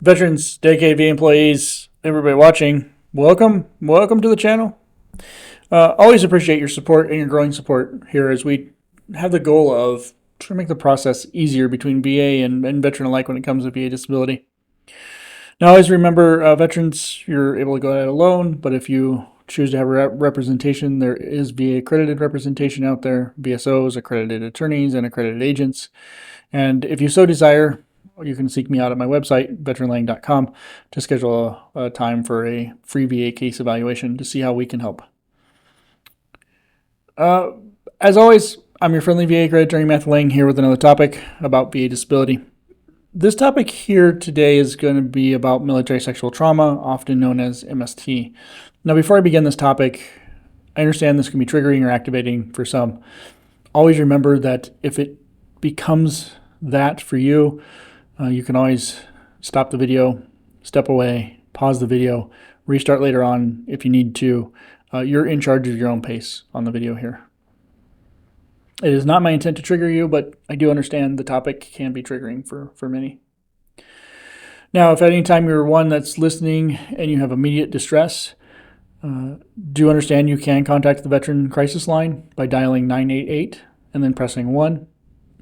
Veterans, dedicated VA employees, everybody watching, welcome to the channel. Always appreciate your support and your growing support here as we have the goal of trying to make the process easier between VA and veteran alike when it comes to VA disability. Now, always remember, veterans, you're able to go ahead alone, but if you choose to have representation, there is VA accredited representation out there, VSOs, accredited attorneys, and accredited agents. And if you so desire, you can seek me out at my website, veteranlang.com, to schedule a time for a free VA case evaluation to see how we can help. As always, I'm your friendly VA accredited attorney, Matthew Lang, here with another topic about VA disability. This topic here today is going to be about military sexual trauma, often known as MST. Now, before I begin this topic, I understand this can be triggering or activating for some. Always remember that if it becomes that for you, you can always stop the video, step away, pause the video, restart later on if you need to. You're in charge of your own pace on the video here. It is not my intent to trigger you, but I do understand the topic can be triggering for many. Now, if at any time you're one that's listening and you have immediate distress, do understand you can contact the Veteran Crisis Line by dialing 988 and then pressing 1.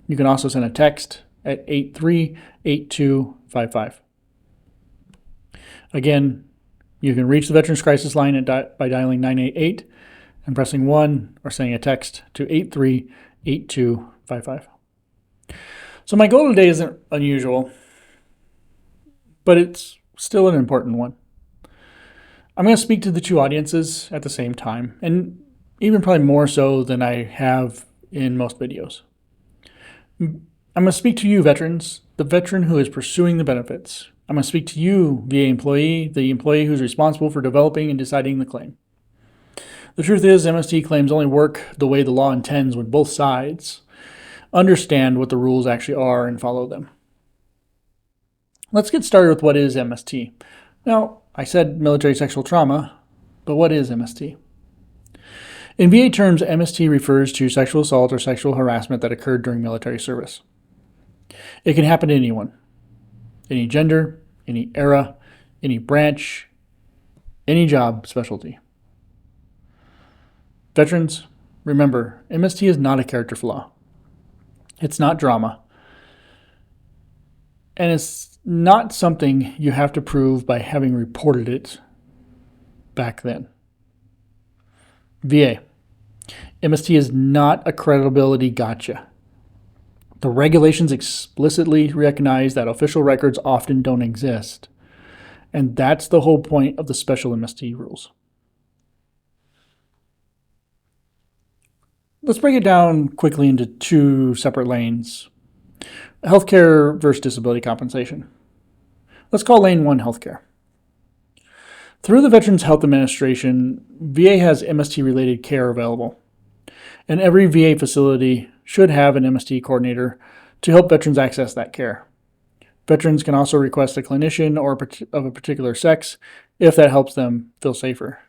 You can also send a text at 838255. Again, you can reach the Veterans Crisis Line by dialing 988 and pressing 1 or sending a text to 838255. So my goal today isn't unusual, but it's still an important one. I'm going to speak to the two audiences at the same time, and even probably more so than I have in most videos. I'm going to speak to you, veterans, the veteran who is pursuing the benefits. I'm going to speak to you, VA employee, the employee who's responsible for developing and deciding the claim. The truth is, MST claims only work the way the law intends when both sides understand what the rules actually are and follow them. Let's get started with what is MST. Now, I said military sexual trauma, but what is MST? In VA terms, MST refers to sexual assault or sexual harassment that occurred during military service. It can happen to anyone, any gender, any era, any branch, any job specialty. Veterans, remember, MST is not a character flaw. It's not drama. And it's not something you have to prove by having reported it back then. VA, MST is not a credibility gotcha. The regulations explicitly recognize that official records often don't exist. And that's the whole point of the special MST rules. Let's break it down quickly into two separate lanes. Healthcare versus disability compensation. Let's call lane 1 healthcare. Through the Veterans Health Administration, VA has MST-related care available. And every VA facility should have an MST coordinator to help veterans access that care. Veterans can also request a clinician or of a particular sex if that helps them feel safer.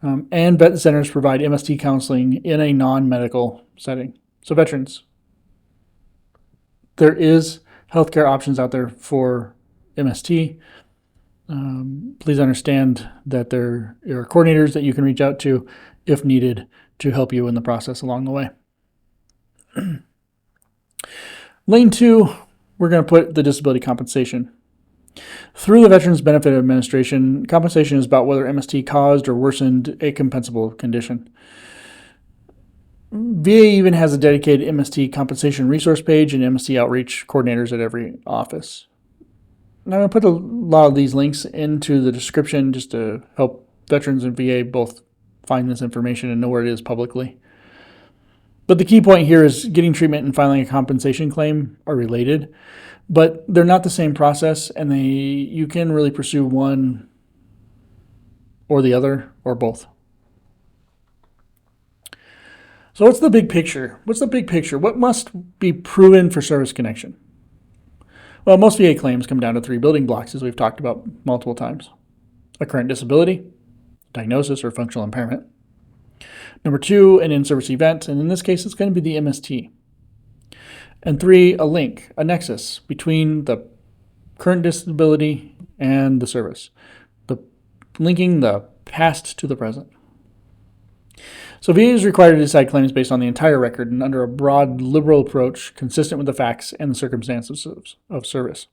And vet centers provide MST counseling in a non-medical setting. So veterans, there is healthcare options out there for MST. Please understand that there are coordinators that you can reach out to if needed to help you in the process along the way. Lane 2, we're going to put the disability compensation. Through the Veterans Benefit Administration, compensation is about whether MST caused or worsened a compensable condition. VA even has a dedicated MST compensation resource page and MST outreach coordinators at every office. Now, I'm going to put a lot of these links into the description just to help veterans and VA both find this information and know where it is publicly. But the key point here is getting treatment and filing a compensation claim are related, but they're not the same process, and you can really pursue one or the other or both. So what's the big picture? What must be proven for service connection? Well, most VA claims come down to 3 building blocks, as we've talked about multiple times. A current disability, diagnosis, or functional impairment. Number 2, an in-service event, and in this case, it's going to be the MST. And 3, a link, a nexus between the current disability, and the service. Linking the past to the present. So VA is required to decide claims based on the entire record and under a broad, liberal approach consistent with the facts and the circumstances of service.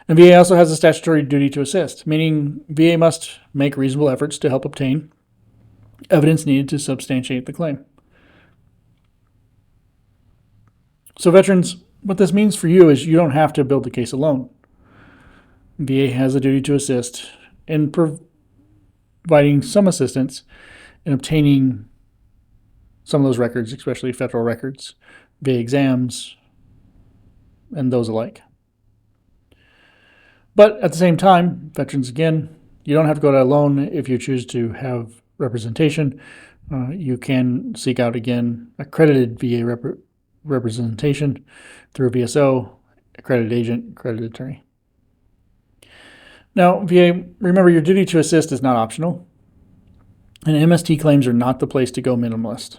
And VA also has a statutory duty to assist, meaning VA must make reasonable efforts to help obtain evidence needed to substantiate the claim. So veterans, what this means for you is you don't have to build the case alone. VA has a duty to assist in providing some assistance in obtaining some of those records, especially federal records, VA exams, and those alike. But at the same time, veterans, again, you don't have to go it alone if you choose to have representation. You can seek out, again, accredited VA representation through a VSO, accredited agent, accredited attorney. Now, VA, remember your duty to assist is not optional, and MST claims are not the place to go minimalist.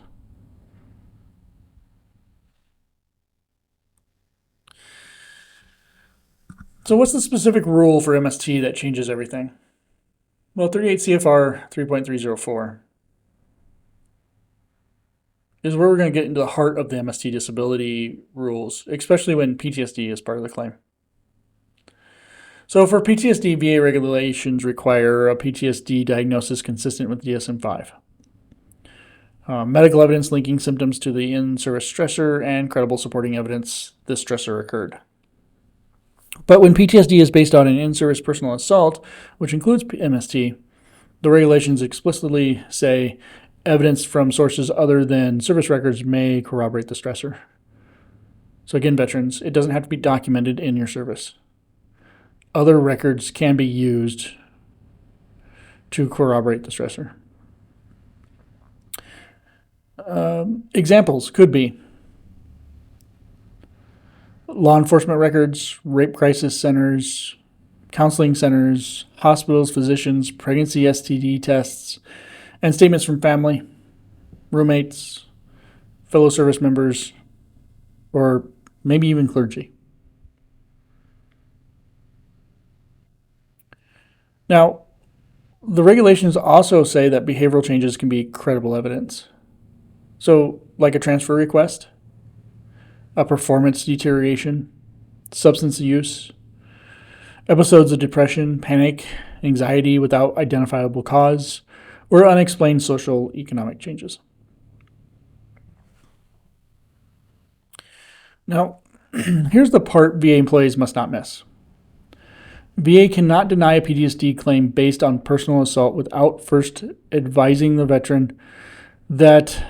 So what's the specific rule for MST that changes everything? Well, 38 CFR 3.304 is where we're going to get into the heart of the MST disability rules, especially when PTSD is part of the claim. So for PTSD, VA regulations require a PTSD diagnosis consistent with DSM-5. Medical evidence linking symptoms to the in-service stressor and credible supporting evidence this stressor occurred. But when PTSD is based on an in-service personal assault, which includes MST, the regulations explicitly say evidence from sources other than service records may corroborate the stressor. So again, veterans, it doesn't have to be documented in your service. Other records can be used to corroborate the stressor. Examples could be law enforcement records, rape crisis centers, counseling centers, hospitals, physicians, pregnancy STD tests, and statements from family, roommates, fellow service members, or maybe even clergy. Now, the regulations also say that behavioral changes can be credible evidence. So, like a transfer request, a performance deterioration, substance use, episodes of depression, panic, anxiety without identifiable cause, or unexplained social economic changes. Now, here's the part VA employees must not miss. VA cannot deny a PTSD claim based on personal assault without first advising the veteran that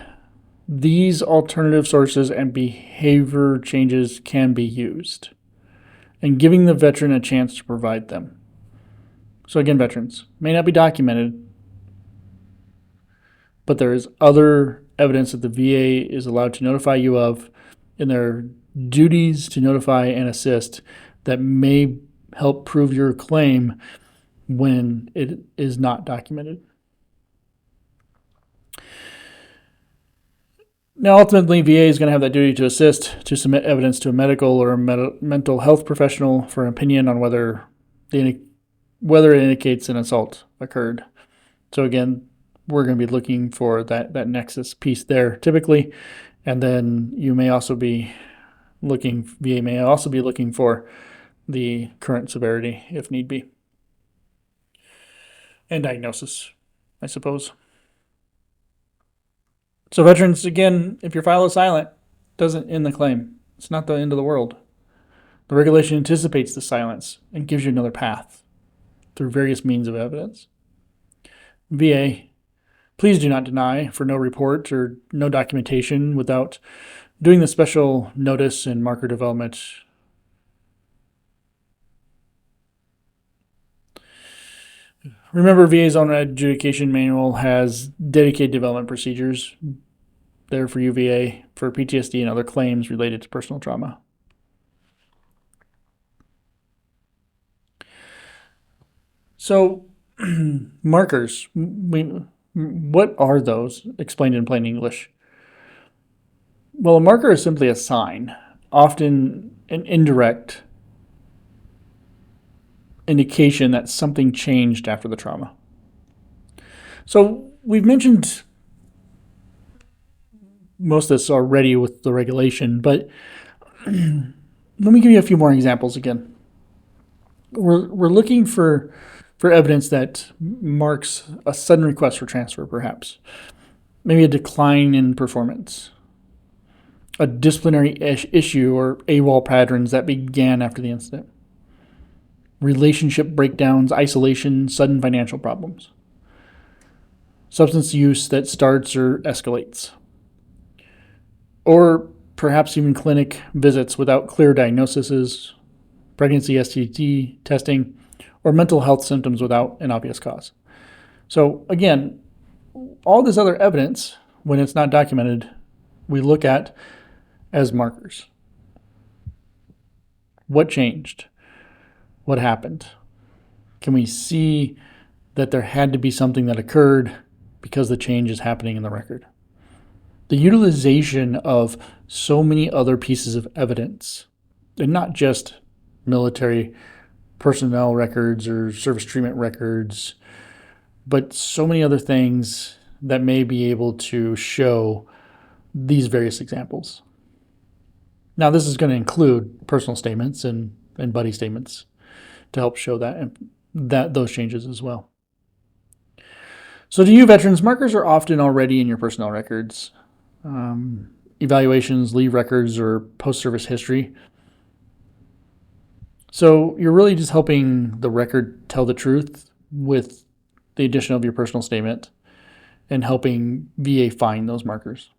these alternative sources and behavior changes can be used, and giving the veteran a chance to provide them. So again, veterans, may not be documented, but there is other evidence that the VA is allowed to notify you of in their duties to notify and assist that may help prove your claim when it is not documented. Now, ultimately, VA is going to have that duty to assist to submit evidence to a medical or a mental health professional for an opinion on whether it indicates an assault occurred. So again, we're going to be looking for that nexus piece there typically, and then you may also be VA may also be looking for the current severity if need be, and diagnosis, I suppose. So veterans, again, if your file is silent, doesn't end the claim. It's not the end of the world. The regulation anticipates the silence and gives you another path through various means of evidence. VA, please do not deny for no report or no documentation without doing the special notice and marker development. Remember, VA's own adjudication manual has dedicated development procedures there for you, VA, for PTSD and other claims related to personal trauma. So, markers, what are those? Explained in plain English. Well, a marker is simply a sign, often an indirect indication that something changed after the trauma. So we've mentioned most of this already with the regulation, but let me give you a few more examples again. We're looking for evidence that marks a sudden request for transfer, perhaps. Maybe a decline in performance, a disciplinary issue or AWOL patterns that began after the incident, relationship breakdowns, isolation, sudden financial problems, substance use that starts or escalates, or perhaps even clinic visits without clear diagnoses, pregnancy STD testing, or mental health symptoms without an obvious cause. So again, all this other evidence, when it's not documented, we look at as markers. What changed? What happened? Can we see that there had to be something that occurred because the change is happening in the record? The utilization of so many other pieces of evidence, and not just military personnel records or service treatment records, but so many other things that may be able to show these various examples. Now, this is going to include personal statements and buddy statements to help show that those changes as well. So to you veterans, markers are often already in your personnel records, evaluations, leave records, or post-service history. So you're really just helping the record tell the truth with the addition of your personal statement and helping VA find those markers.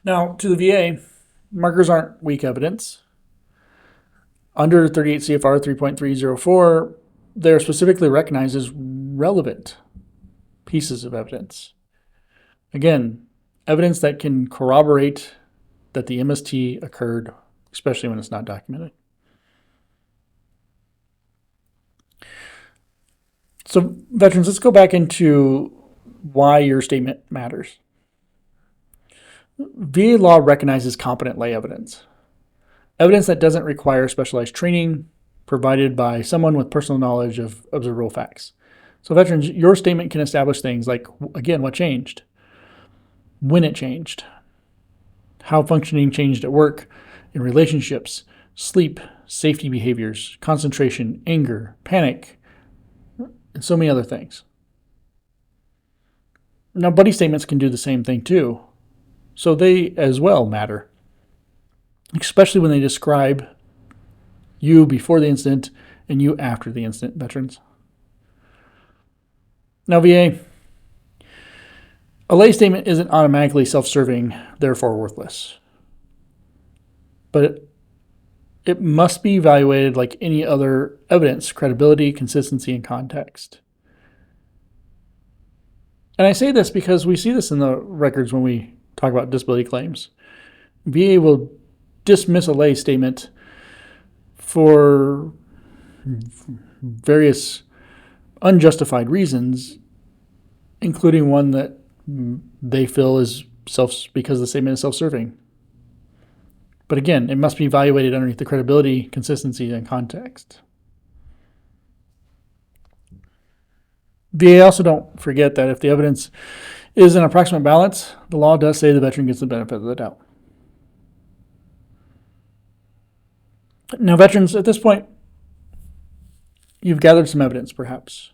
Now, to the VA, markers aren't weak evidence. Under 38 CFR 3.304, they're specifically recognized as relevant pieces of evidence. Again, evidence that can corroborate that the MST occurred, especially when it's not documented. So, veterans, let's go back into why your statement matters. VA law recognizes competent lay evidence. Evidence that doesn't require specialized training provided by someone with personal knowledge of observable facts. So, veterans, your statement can establish things like, again, what changed, when it changed, how functioning changed at work, in relationships, sleep, safety behaviors, concentration, anger, panic, and so many other things. Now, buddy statements can do the same thing too. So they as well matter, especially when they describe you before the incident and you after the incident, veterans. Now, VA, a lay statement isn't automatically self-serving, therefore worthless. But it must be evaluated like any other evidence, credibility, consistency, and context. And I say this because we see this in the records when we talk about disability claims. VA will dismiss a lay statement for various unjustified reasons, including one that they feel is because the statement is self-serving. But again, it must be evaluated underneath the credibility, consistency, and context. VA also don't forget that if the evidence is an approximate balance, the law does say the veteran gets the benefit of the doubt. Now, veterans, at this point, you've gathered some evidence, perhaps.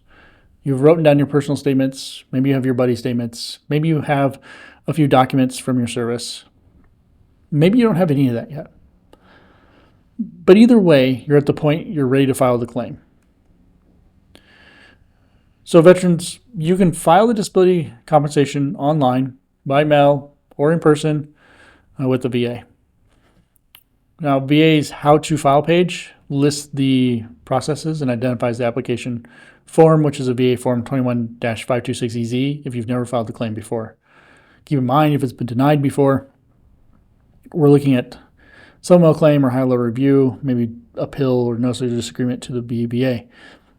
You've written down your personal statements. Maybe you have your buddy statements. Maybe you have a few documents from your service. Maybe you don't have any of that yet. But either way, you're at the point you're ready to file the claim. So veterans, you can file the disability compensation online, by mail, or in person with the VA. Now, VA's How to File page lists the processes and identifies the application form, which is a VA Form 21-526EZ if you've never filed the claim before. Keep in mind, if it's been denied before, we're looking at supplemental claim or high-level review, maybe appeal or notice of disagreement to the BVA.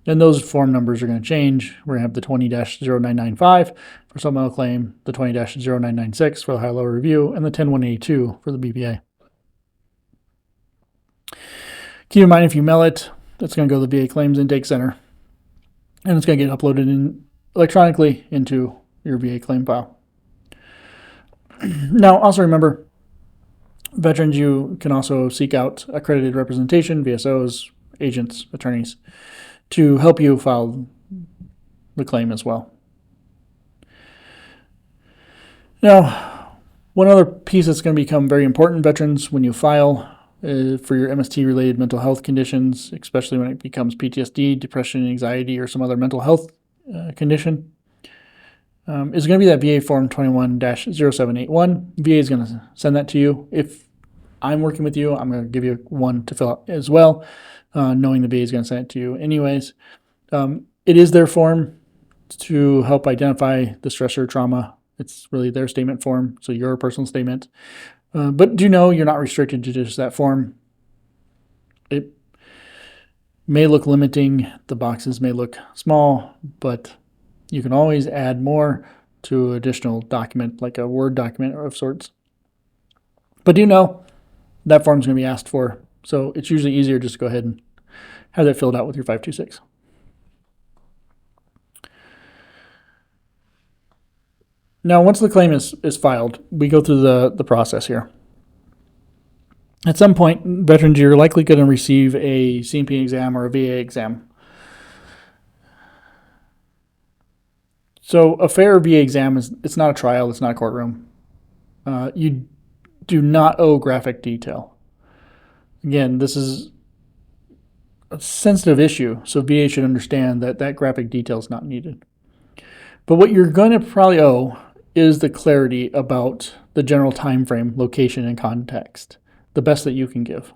And those form numbers are going to change. We're going to have the 20-0995 for supplemental claim, the 20-0996 for the high-level review, and the 10182 for the BVA. Keep in mind, if you mail it, It's going to go to the VA Claims Intake Center, and it's going to get uploaded electronically into your VA claim file. Now, also remember, veterans, you can also seek out accredited representation, VSOs, agents, attorneys, to help you file the claim as well. Now, one other piece that's going to become very important, veterans, when you file for your MST-related mental health conditions, especially when it becomes PTSD, depression, anxiety, or some other mental health condition, is going to be that VA Form 21-0781. VA is going to send that to you. If I'm working with you, I'm going to give you one to fill out as well, knowing the VA is going to send it to you anyways. It is their form to help identify the stressor trauma. It's really their statement form, so your personal statement. But do know you're not restricted to just that form. It may look limiting. The boxes may look small, but you can always add more to additional document, like a Word document of sorts. But do know that form's going to be asked for, so it's usually easier just to go ahead and have that filled out with your 526. Now, once the claim is filed, we go through the process here. At some point, veterans, you're likely going to receive a CMP exam or a VA exam. So a fair VA exam it's not a trial, it's not a courtroom. You do not owe graphic detail. Again, this is a sensitive issue, so VA should understand that graphic detail is not needed. But what you're going to probably owe is the clarity about the general time frame, location, and context, the best that you can give.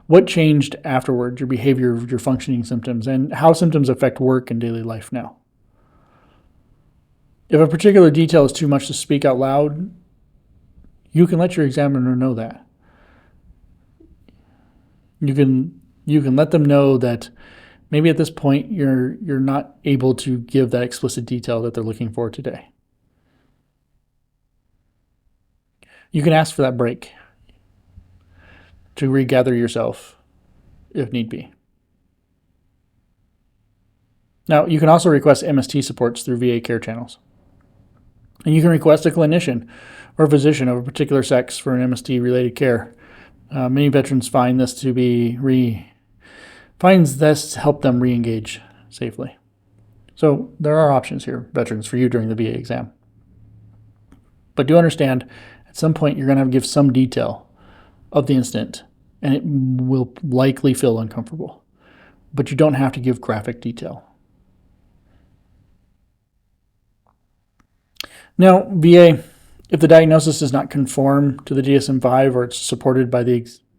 What changed afterwards, your behavior, your functioning symptoms, and how symptoms affect work and daily life now. If a particular detail is too much to speak out loud, you can let your examiner know that. You can let them know that maybe at this point you're not able to give that explicit detail that they're looking for today. You can ask for that break to regather yourself if need be. Now, you can also request MST supports through VA care channels. And you can request a clinician or physician of a particular sex for an MST-related care. Many veterans find this to help them re-engage safely. So there are options here, veterans, for you during the VA exam. But do understand, at some point you're going to have to give some detail of the incident, and it will likely feel uncomfortable. But you don't have to give graphic detail. Now, VA, if the diagnosis does not conform to the DSM-5 or it's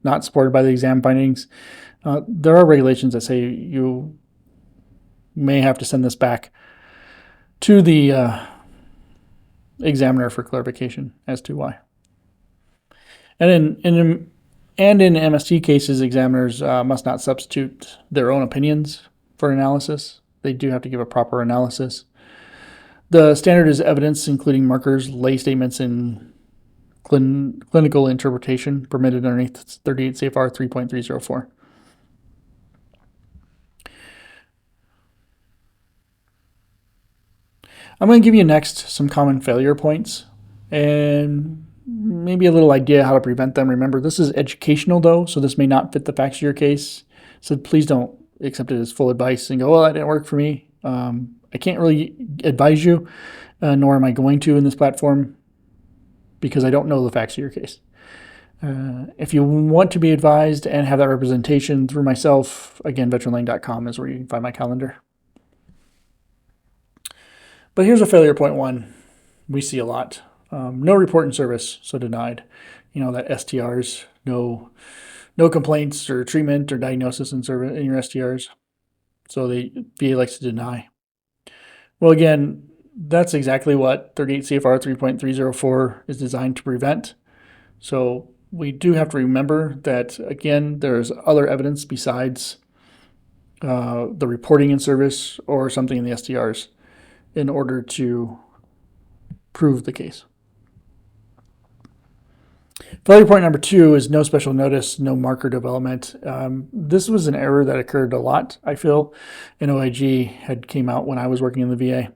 not supported by the exam findings, there are regulations that say you may have to send this back to the examiner for clarification as to why. And in MST cases, examiners must not substitute their own opinions for analysis. They do have to give a proper analysis. The standard is evidence, including markers, lay statements, and clinical interpretation permitted underneath 38 CFR 3.304. I'm going to give you next some common failure points and maybe a little idea how to prevent them. Remember, this is educational though, so this may not fit the facts of your case. So please don't accept it as full advice and go, well, that didn't work for me. I can't really advise you, nor am I going to in this platform, because I don't know the facts of your case. If you want to be advised and have that representation through myself, again, veteranlane.com is where you can find my calendar. But here's a failure point one we see a lot. No report in service, so denied. That STRs, no complaints or treatment or diagnosis in service in your STRs. So the VA likes to deny. Well, again, that's exactly what 38 CFR 3.304 is designed to prevent. So we do have to remember that, again, there's other evidence besides the reporting in service or something in the STRs in order to prove the case. Failure point number 2 is no special notice, no marker development. This was an error that occurred a lot, I feel, in OIG had came out when I was working in the VA.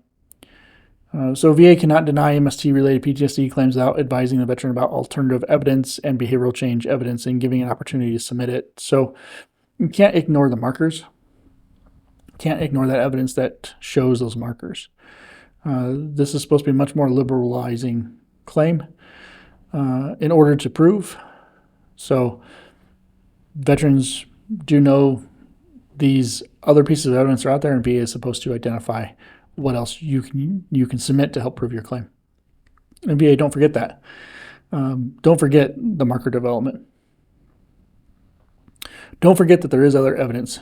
So VA cannot deny MST-related PTSD claims without advising the veteran about alternative evidence and behavioral change evidence and giving an opportunity to submit it. So you can't ignore the markers. Can't ignore that evidence that shows those markers. This is supposed to be a much more liberalizing claim in order to prove. So veterans do know these other pieces of evidence are out there, and VA is supposed to identify what else you can submit to help prove your claim. And VA, don't forget that. Don't forget the marker development. Don't forget that there is other evidence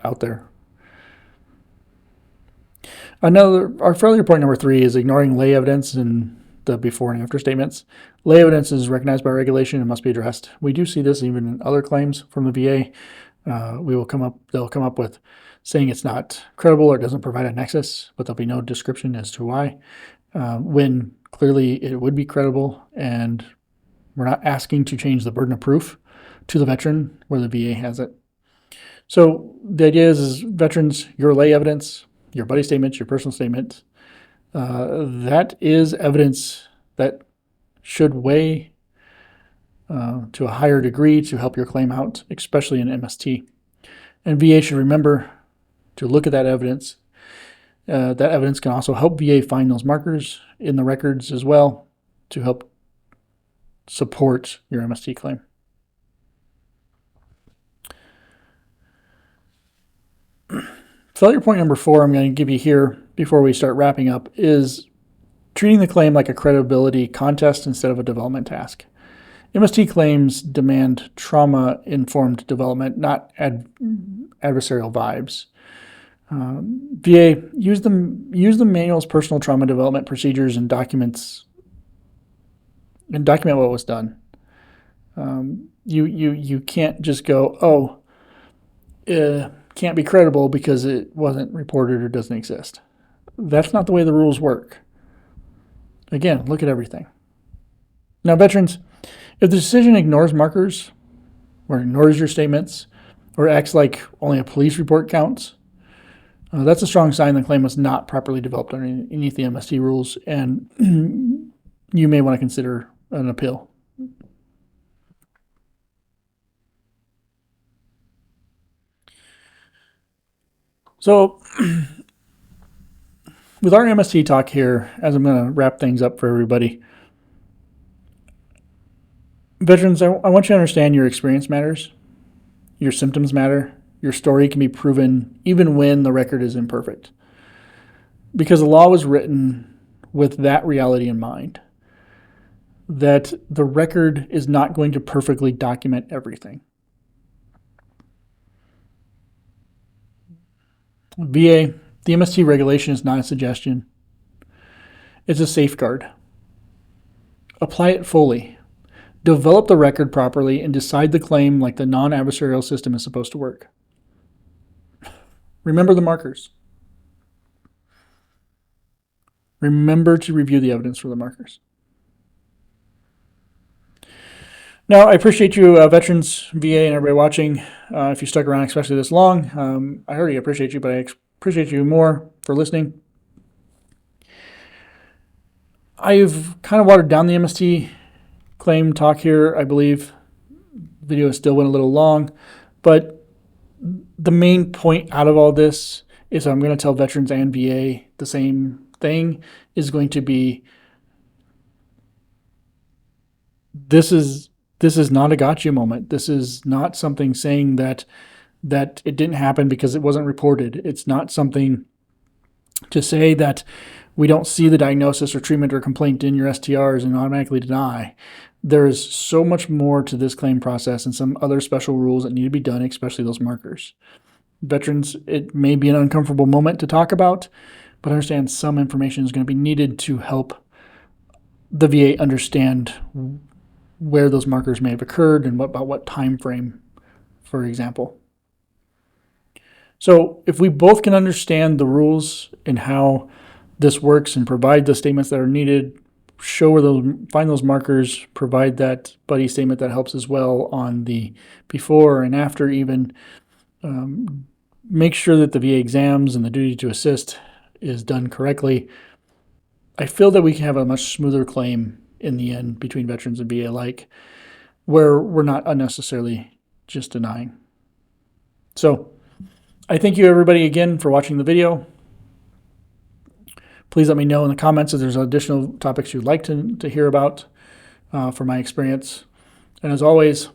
out there. Our failure point number 3 is ignoring lay evidence in the before and after statements. Lay evidence is recognized by regulation and must be addressed. We do see this even in other claims from the VA. They'll come up with saying it's not credible or doesn't provide a nexus, but there'll be no description as to why, when clearly it would be credible, and we're not asking to change the burden of proof to the veteran where the VA has it. So the idea is veterans, your lay evidence, your buddy statements, your personal statement, that is evidence that should weigh to a higher degree to help your claim out, especially in MST. And VA should remember to look at that evidence. That evidence can also help VA find those markers in the records as well to help support your MST claim. Failure point number 4 I'm going to give you here before we start wrapping up is treating the claim like a credibility contest instead of a development task. MST claims demand trauma-informed development, not adversarial vibes. VA, use the manual's personal trauma development procedures and document what was done. You can't just go, can't be credible because it wasn't reported or doesn't exist. That's not the way the rules work. Again, look at everything. Now, veterans, if the decision ignores markers or ignores your statements or acts like only a police report counts, that's a strong sign the claim was not properly developed underneath the MST rules, and you may want to consider an appeal. So with our MST talk here, as I'm going to wrap things up for everybody, veterans, I want you to understand your experience matters, your symptoms matter, your story can be proven even when the record is imperfect. Because the law was written with that reality in mind, that the record is not going to perfectly document everything. VA, the MST regulation is not a suggestion. It's a safeguard. Apply it fully. Develop the record properly and decide the claim like the non-adversarial system is supposed to work. Remember the markers. Remember to review the evidence for the markers. Now, I appreciate you, veterans, VA, and everybody watching. If you stuck around, especially this long, I already appreciate you, but I appreciate you more for listening. I've kind of watered down the MST claim talk here, I believe. The video still went a little long, but the main point out of all this is I'm going to tell veterans and VA the same thing is going to be, this is not a gotcha moment. This is not something saying that it didn't happen because it wasn't reported. It's not something to say that we don't see the diagnosis or treatment or complaint in your STRs and automatically deny. There is so much more to this claim process and some other special rules that need to be done, especially those markers. Veterans, it may be an uncomfortable moment to talk about, but understand some information is going to be needed to help the VA understand where those markers may have occurred and about what time frame, for example. So if we both can understand the rules and how this works and provide the statements that are needed show find those markers, provide that buddy statement that helps as well on the before and after even. Make sure that the VA exams and the duty to assist is done correctly. I feel that we can have a much smoother claim in the end between veterans and VA alike, where we're not unnecessarily just denying. So I thank you everybody again for watching the video. Please let me know in the comments if there's additional topics you'd like to hear about from my experience. And as always,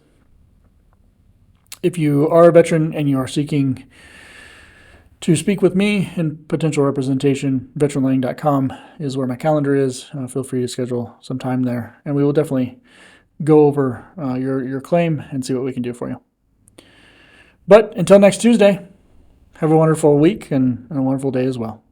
if you are a veteran and you are seeking to speak with me in potential representation, veteranlane.com is where my calendar is. Feel free to schedule some time there, and we will definitely go over your claim and see what we can do for you. But until next Tuesday, have a wonderful week and a wonderful day as well.